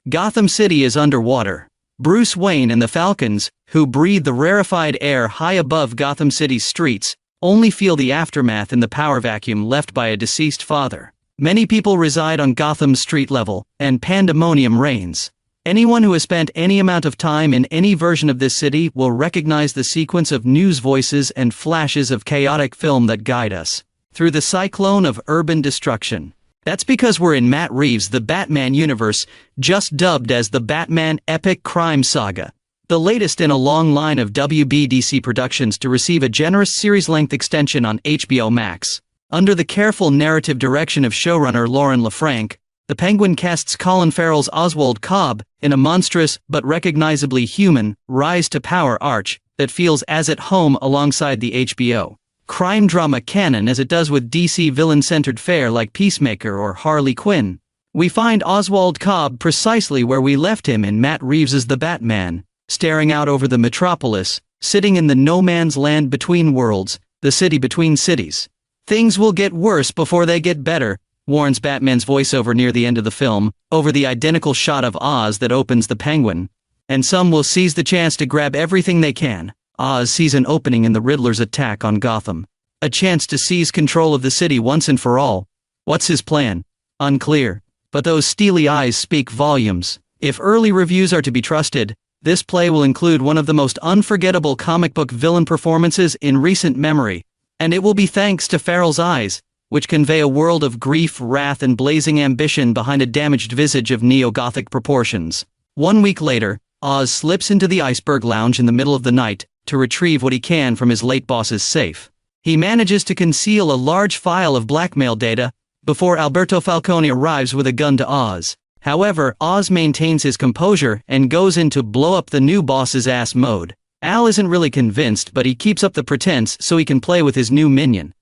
Gotham City is underwater. Bruce Wayne and the Falcons, who breathe the rarefied air high above Gotham City's streets, only feel the aftermath in the power vacuum left by a deceased father. Many people reside on Gotham's street level, and pandemonium reigns. Anyone who has spent any amount of time in any version of this city will recognize the sequence of news voices and flashes of chaotic film that guide us through the cyclone of urban destruction. That's because we're in Matt Reeves' The Batman universe, just dubbed as the Batman Epic Crime Saga, the latest in a long line of WB/DC productions to receive a generous series-length extension on HBO Max. Under the careful narrative direction of showrunner Lauren LaFranc, the Penguin casts Colin Farrell's Oswald Cobb in a monstrous but recognizably human rise-to-power arch that feels as at home alongside the HBO crime drama canon as it does with DC villain-centered fare like Peacemaker or Harley Quinn. We find Oswald Cobb precisely where we left him in Matt Reeves' The Batman, staring out over the metropolis, sitting in the no-man's land between worlds, the city between cities. Things will get worse before they get better, warns Batman's voiceover near the end of the film, over the identical shot of Oz that opens the Penguin. And some will seize the chance to grab everything they can. Oz sees an opening in the Riddler's attack on Gotham. A chance to seize control of the city once and for all. What's his plan? Unclear. But those steely eyes speak volumes. If early reviews are to be trusted, this play will include one of the most unforgettable comic book villain performances in recent memory. And it will be thanks to Farrell's eyes, which convey a world of grief, wrath, and blazing ambition behind a damaged visage of neo-Gothic proportions. 1 week later, Oz slips into the Iceberg Lounge in the middle of the night to retrieve what he can from his late boss's safe. He manages to conceal a large file of blackmail data before Alberto Falcone arrives with a gun to Oz. However, Oz maintains his composure and goes into blow-up-the-new-boss's-ass mode. Al isn't really convinced, but he keeps up the pretense so he can play with his new minion.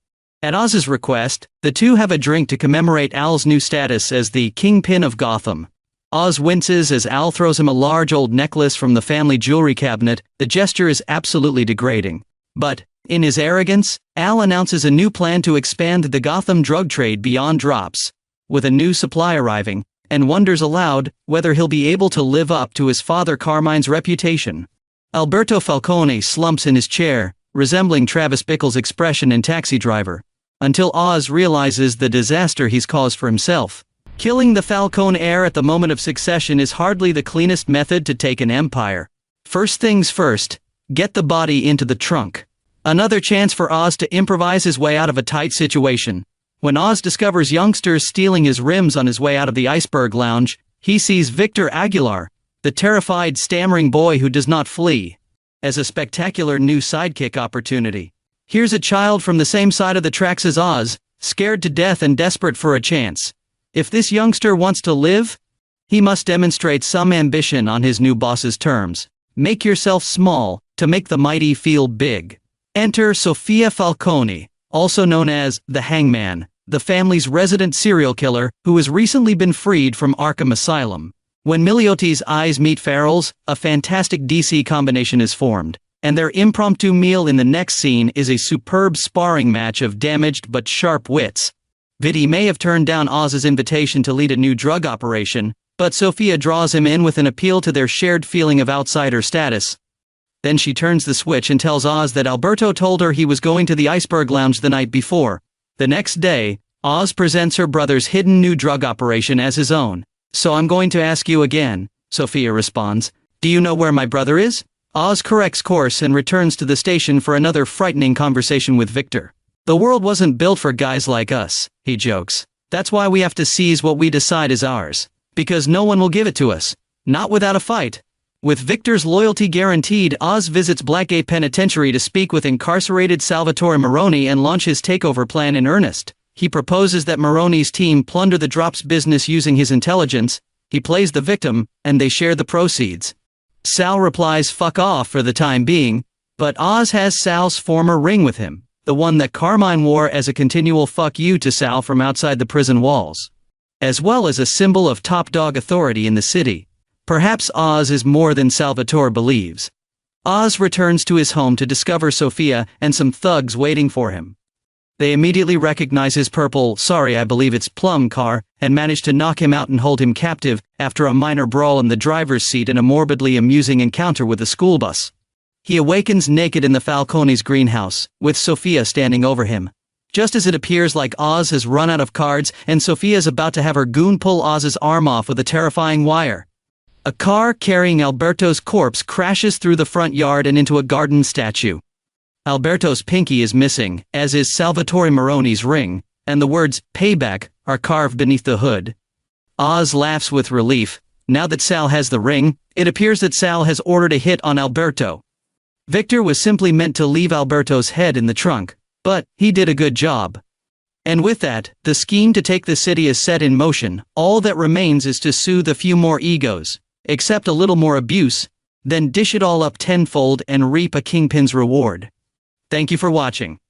At Oz's request, the two have a drink to commemorate Al's new status as the Kingpin of Gotham. Oz winces as Al throws him a large old necklace from the family jewelry cabinet. The gesture is absolutely degrading. But, in his arrogance, Al announces a new plan to expand the Gotham drug trade beyond drops, with a new supply arriving, and wonders aloud whether he'll be able to live up to his father Carmine's reputation. Alberto Falcone slumps in his chair, resembling Travis Bickle's expression in Taxi Driver, until Oz realizes the disaster he's caused for himself. Killing the Falcone heir at the moment of succession is hardly the cleanest method to take an empire. First things first, get the body into the trunk. Another chance for Oz to improvise his way out of a tight situation. When Oz discovers youngsters stealing his rims on his way out of the Iceberg Lounge, he sees Victor Aguilar, the terrified, stammering boy who does not flee, as a spectacular new sidekick opportunity. Here's a child from the same side of the tracks as Oz, scared to death and desperate for a chance. If this youngster wants to live, he must demonstrate some ambition on his new boss's terms. Make yourself small, to make the mighty feel big. Enter Sofia Falcone, also known as the Hangman, the family's resident serial killer who has recently been freed from Arkham Asylum. When Miliotti's eyes meet Farrell's, a fantastic DC combination is formed, and their impromptu meal in the next scene is a superb sparring match of damaged but sharp wits. Vitti may have turned down Oz's invitation to lead a new drug operation, but Sofia draws him in with an appeal to their shared feeling of outsider status. Then she turns the switch and tells Oz that Alberto told her he was going to the Iceberg Lounge the night before. The next day, Oz presents her brother's hidden new drug operation as his own. "So I'm going to ask you again," Sofia responds. "Do you know where my brother is?" Oz corrects course and returns to the station for another frightening conversation with Victor. "The world wasn't built for guys like us," he jokes. "That's why we have to seize what we decide is ours. Because no one will give it to us. Not without a fight." With Victor's loyalty guaranteed, Oz visits Blackgate Penitentiary to speak with incarcerated Salvatore Maroni and launch his takeover plan in earnest. He proposes that Maroni's team plunder the drops business using his intelligence. He plays the victim, and they share the proceeds. Sal replies fuck off for the time being, but Oz has Sal's former ring with him, the one that Carmine wore as a continual fuck you to Sal from outside the prison walls, as well as a symbol of top dog authority in the city. Perhaps Oz is more than Salvatore believes. Oz returns to his home to discover Sofia and some thugs waiting for him. They immediately recognize his purple, sorry I believe it's plum car, and manage to knock him out and hold him captive, after a minor brawl in the driver's seat and a morbidly amusing encounter with a school bus. He awakens naked in the Falcone's greenhouse, with Sofia standing over him. Just as it appears like Oz has run out of cards and Sofia is about to have her goon pull Oz's arm off with a terrifying wire. A car carrying Alberto's corpse crashes through the front yard and into a garden statue. Alberto's pinky is missing, as is Salvatore Moroni's ring, and the words, "payback," are carved beneath the hood. Oz laughs with relief. Now that Sal has the ring, it appears that Sal has ordered a hit on Alberto. Victor was simply meant to leave Alberto's head in the trunk, but he did a good job. And with that, the scheme to take the city is set in motion. All that remains is to soothe a few more egos, accept a little more abuse, then dish it all up tenfold and reap a kingpin's reward. Thank you for watching.